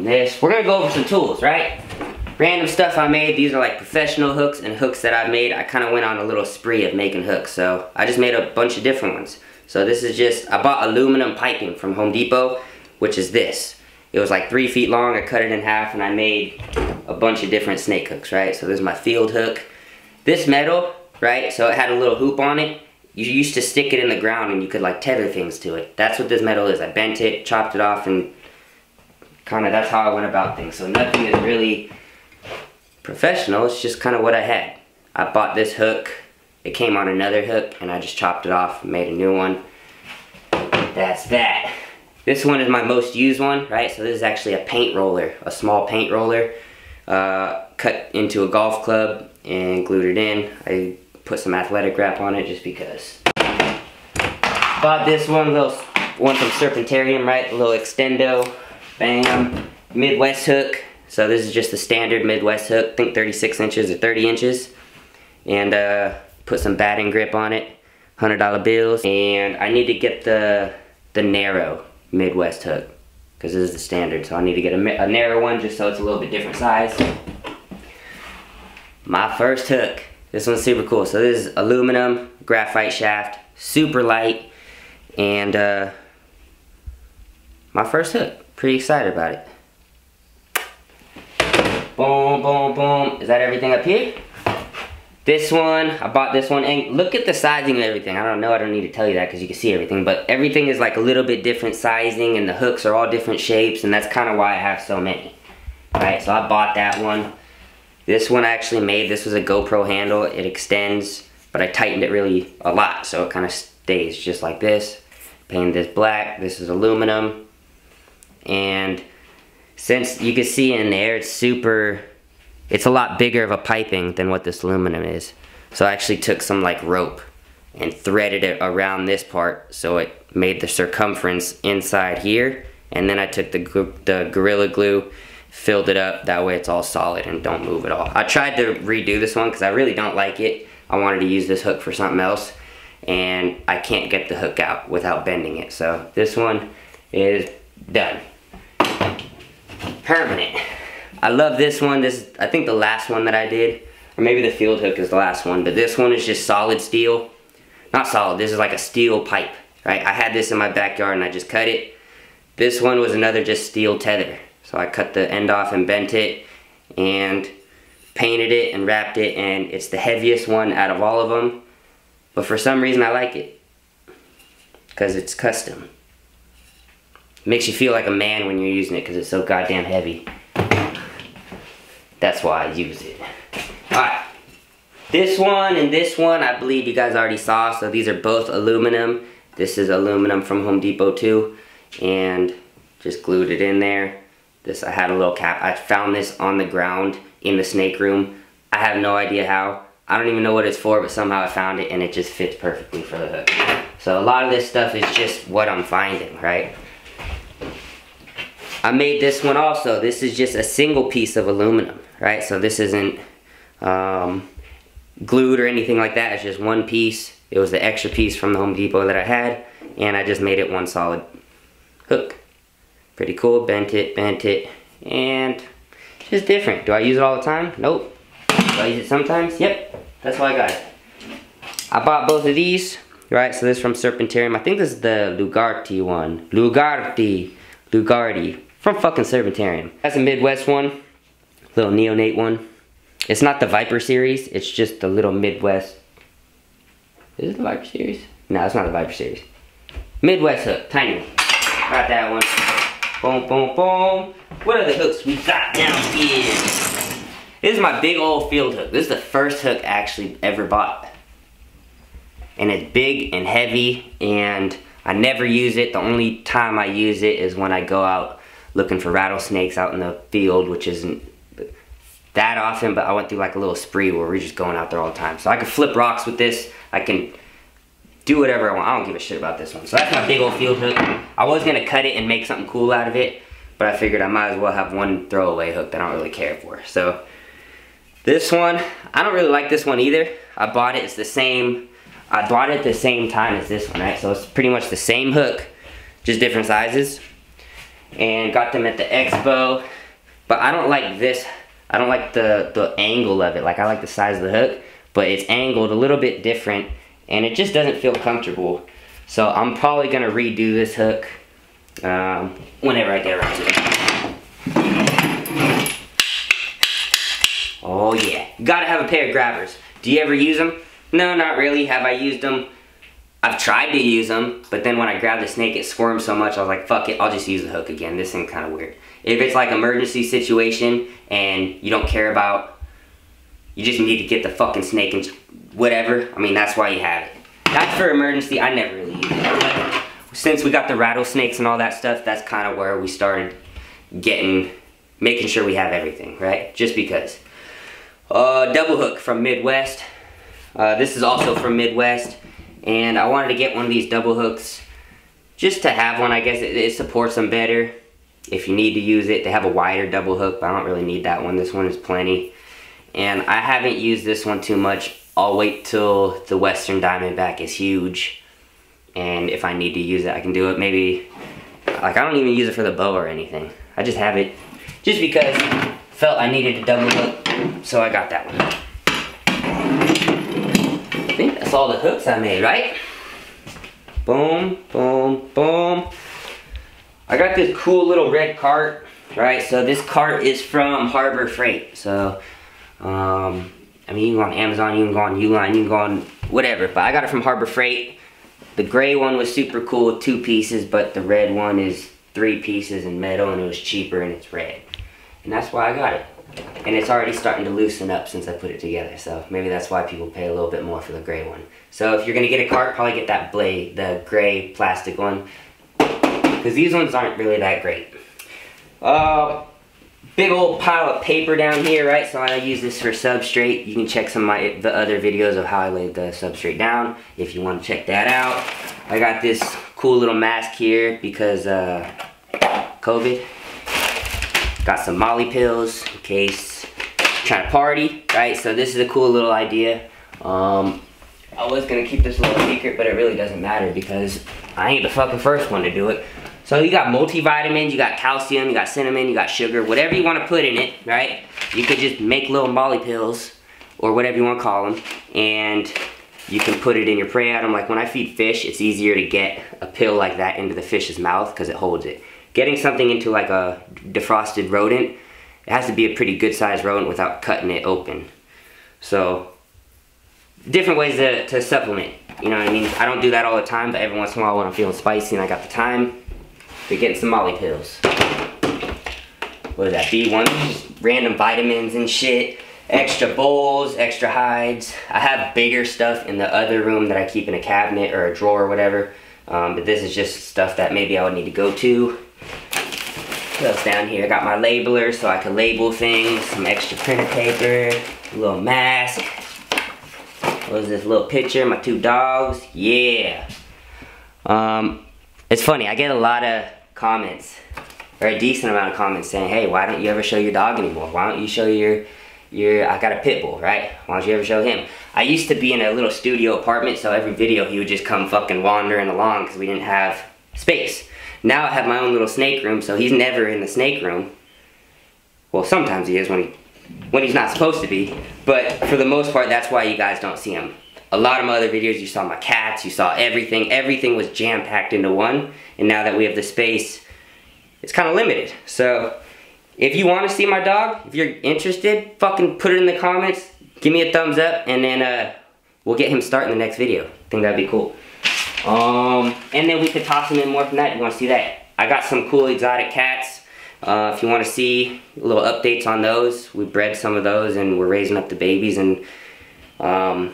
this. We're gonna go over some tools, right? Random stuff I made. These are like professional hooks and hooks that I've made. I kind of went on a little spree of making hooks, so I just made a bunch of different ones. So this is just, I bought aluminum piping from Home Depot, which is this. It was like 3 feet long. I cut it in half and I made a bunch of different snake hooks, right? So this is my field hook. This metal, right? So it had a little hoop on it. You used to stick it in the ground and you could like tether things to it. That's what this metal is. I bent it, chopped it off, and kind of that's how I went about things. So nothing is really professional. It's just kind of what I had. I bought this hook. It came on another hook and I just chopped it off and made a new one. That's that. This one is my most used one, right? So this is actually a paint roller, a small paint roller, cut into a golf club and glued it in. I put some athletic wrap on it just because. Bought this one, little one from Serpentarium, right? A little extendo, bam, Midwest hook. So this is just the standard Midwest hook, I think 36 inches or 30 inches. And put some batting grip on it, $100 bills. And I need to get the narrow Midwest hook, because this is the standard, so I need to get a narrow one just so it's a little bit different size. My first hook, this one's super cool. So this is aluminum graphite shaft, super light, and my first hook, pretty excited about it. Boom, boom, boom. Is that everything up here? This one, I bought this one, and look at the sizing of everything. I don't need to tell you that because you can see everything, but everything is like a little bit different sizing, and the hooks are all different shapes, and that's kind of why I have so many. Alright, so I bought that one. This one I actually made. This was a Gopro handle. It extends, but I tightened it really a lot, so it kind of stays just like this. Painted this black. This is aluminum, and since you can see in there, it's a lot bigger of a piping than what this aluminum is. So I actually took some like rope and threaded it around this part so it made the circumference inside here. And then I took the Gorilla Glue, filled it up, that way it's all solid and don't move at all. I tried to redo this one because I really don't like it. I wanted to use this hook for something else, and I can't get the hook out without bending it. So this one is done. Permanent. I love this one. This is, I think, the last one that I did. Or maybe the field hook is the last one. But this one is just solid steel. Not solid. This is like a steel pipe. Right? I had this in my backyard and I just cut it. This one was another just steel tether. So I cut the end off and bent it. And painted it and wrapped it. And it's the heaviest one out of all of them. But for some reason I like it. Because it's custom. It makes you feel like a man when you're using it because it's so goddamn heavy. That's why I use it. Alright. This one and this one, I believe you guys already saw. So these are both aluminum. This is aluminum from Home Depot too. And just glued it in there. This, I had a little cap. I found this on the ground in the snake room. I have no idea how. I don't even know what it's for, but somehow I found it and it just fits perfectly for the hook. So a lot of this stuff is just what I'm finding, right? I made this one also. This is just a single piece of aluminum, right? So this isn't glued or anything like that. It's just one piece. It was the extra piece from the Home Depot that I had, and I just made it one solid hook. Pretty cool. Bent it, and it's just different. Do I use it all the time? Nope. Do I use it sometimes? Yep. That's why I got it. I bought both of these, right? So this is from Serpentarium. I think this is the Lugardi one. Lugardi. From fucking Serpentarium. That's a Midwest one. Little neonate one. It's not the Viper series. It's just the little Midwest. Is it the Viper series? No, it's not the Viper series. Midwest hook. Tiny one. Got that one. Boom, boom, boom. What are the hooks we got down here? This is my big old field hook. This is the first hook I actually ever bought. And it's big and heavy, and I never use it. The only time I use it is when I go out looking for rattlesnakes out in the field, which isn't that often, but I went through like a little spree where we're just going out there all the time. So I can flip rocks with this. I can do whatever I want. I don't give a shit about this one. So that's my big old field hook. I was gonna cut it and make something cool out of it, but I figured I might as well have one throwaway hook that I don't really care for. So this one, I don't really like this one either. I bought it, it's the same. I bought it at the same time as this one, right? So it's pretty much the same hook, just different sizes. And got them at the expo. but I don't like this. I don't like the angle of it. Like, I like the size of the hook, but it's angled a little bit different, and it just doesn't feel comfortable. So I'm probably gonna redo this hook whenever I get around to it. Oh yeah, gotta have a pair of grabbers. Do you ever use them? No, not really. Have I used them? I've tried to use them, but then when I grab the snake, it squirms so much, I was like, fuck it, I'll just use the hook again. This thing's kind of weird. If it's like emergency situation and you don't care about, you just need to get the fucking snake and whatever, I mean, that's why you have it. That's for emergency. I never really use it. But since we got the rattlesnakes and all that stuff, that's kind of where we started making sure we have everything, right? Just because. Double hook from Midwest. This is also from Midwest. And I wanted to get one of these double hooks just to have one. I guess it supports them better if you need to use it. They have a wider double hook, but I don't really need that one. This one is plenty. And I haven't used this one too much. I'll wait till the Western Diamondback is huge. And if I need to use it, I can do it. Maybe, like, I don't even use it for the bow or anything. I just have it just because I felt I needed a double hook, so I got that one. I think that's all the hooks I made, right? Boom, boom, boom. I got this cool little red cart, right? So this cart is from Harbor Freight. So, I mean, you can go on Amazon, you can go on Uline, you can go on whatever. But I got it from Harbor Freight. The gray one was super cool, 2 pieces, but the red one is 3 pieces in metal, and it was cheaper and it's red. And that's why I got it. And it's already starting to loosen up since I put it together, so maybe that's why people pay a little bit more for the gray one. So if you're gonna get a cart, probably get that the gray plastic one, because these ones aren't really that great. Big old pile of paper down here, right? So I use this for substrate. You can check some of the other videos of how I laid the substrate down if you want to check that out. I got this cool little mask here because COVID. Got some Molly pills in case you're trying to party, right? So this is a cool little idea. I was gonna keep this a little secret, but it really doesn't matter because I ain't the fucking first one to do it. So you got multivitamins, you got calcium, you got cinnamon, you got sugar, whatever you want to put in it, right? You could just make little Molly pills or whatever you want to call them, and you can put it in your prey item. Like when I feed fish, it's easier to get a pill like that into the fish's mouth because it holds it. Getting something into like a defrosted rodent, it has to be a pretty good sized rodent without cutting it open. So, different ways to supplement, you know what I mean? I don't do that all the time, but every once in a while when I'm feeling spicy and I got the time, we're getting some Molly pills. What is that, B1? Just random vitamins and shit. Extra bowls, extra hides. I have bigger stuff in the other room that I keep in a cabinet or a drawer or whatever. But this is just stuff that maybe I would need to go to. What else down here? I got my labeler so I can label things. Some extra printer paper. A little mask. What is this little picture? My 2 dogs. Yeah. It's funny. I get a lot of comments, or a decent amount of comments saying, hey, why don't you ever show your dog anymore? Why don't you show your I got a pit bull, right? Why don't you ever show him? I used to be in a little studio apartment, so every video he would just come fucking wandering along because we didn't have space. Now I have my own little snake room, so he's never in the snake room. Well, sometimes he is when he's not supposed to be, but for the most part, that's why you guys don't see him. A lot of my other videos, you saw my cats, you saw everything. Everything was jam-packed into one, and now that we have the space, it's kind of limited. So, if you want to see my dog, if you're interested, fucking put it in the comments, give me a thumbs up, and then we'll get him started in the next video. I think that'd be cool. And then we could toss him in more from that. You want to see that? I got some cool exotic cats. If you want to see little updates on those, we bred some of those and we're raising up the babies, and that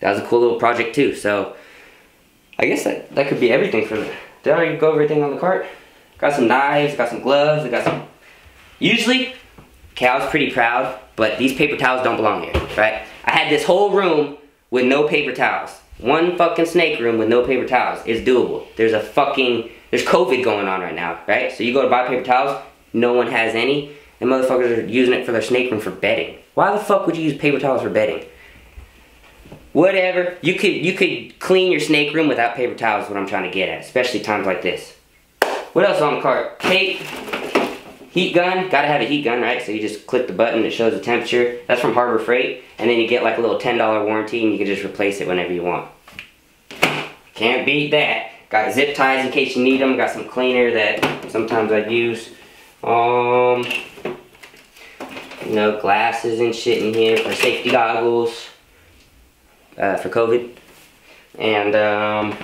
was a cool little project too. So I guess that could be everything for the. Did I already go over everything on the cart? Got some knives, got some gloves, I got some. Usually, okay, I was pretty proud, but these paper towels don't belong here, right? I had this whole room with no paper towels. One fucking snake room with no paper towels is doable. There's COVID going on right now, right? So you go to buy paper towels, no one has any, and motherfuckers are using it for their snake room for bedding. Why the fuck would you use paper towels for bedding? Whatever, you could clean your snake room without paper towels is what I'm trying to get at, especially times like this. What else on the cart? Tape. Heat gun, gotta have a heat gun, right? So you just click the button, it shows the temperature. That's from Harbor Freight. And then you get like a little $10 warranty and you can just replace it whenever you want. Can't beat that. Got zip ties in case you need them. Got some cleaner that sometimes I use. You know, glasses and shit in here for safety goggles. For COVID. And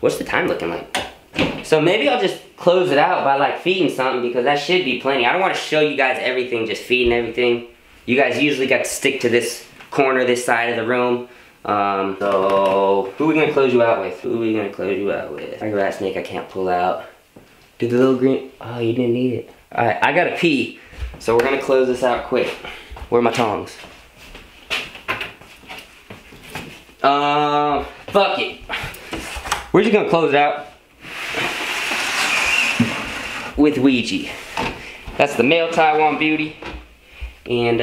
what's the time looking like? So maybe I'll just close it out by like feeding something, because that should be plenty. I don't want to show you guys everything, just feeding everything. You guys usually got to stick to this corner, this side of the room. So who are we gonna close you out with? Who are we gonna close you out with? I got a snake I can't pull out. Did the little green, oh, you didn't need it. Alright, I gotta pee. So we're gonna close this out quick. Where are my tongs? Fuck it. We're just gonna close it out with Ouija. That's the male Taiwan beauty. And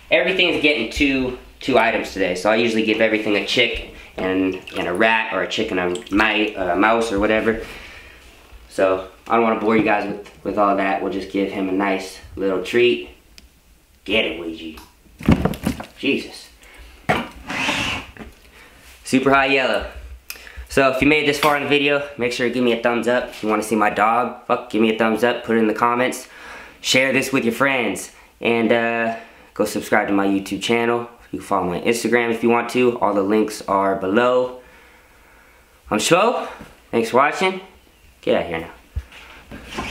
everything's getting two items today. So I usually give everything a chick and a rat, or a chick and a mouse or whatever. So I don't want to bore you guys with all that. We'll just give him a nice little treat. Get it, Ouija. Jesus. Super high yellow. So if you made it this far in the video, make sure to give me a thumbs up. If you want to see my dog, give me a thumbs up, put it in the comments. Share this with your friends. And go subscribe to my YouTube channel. You can follow my Instagram if you want to. All the links are below. I'm Shmoe. Thanks for watching. Get out of here now.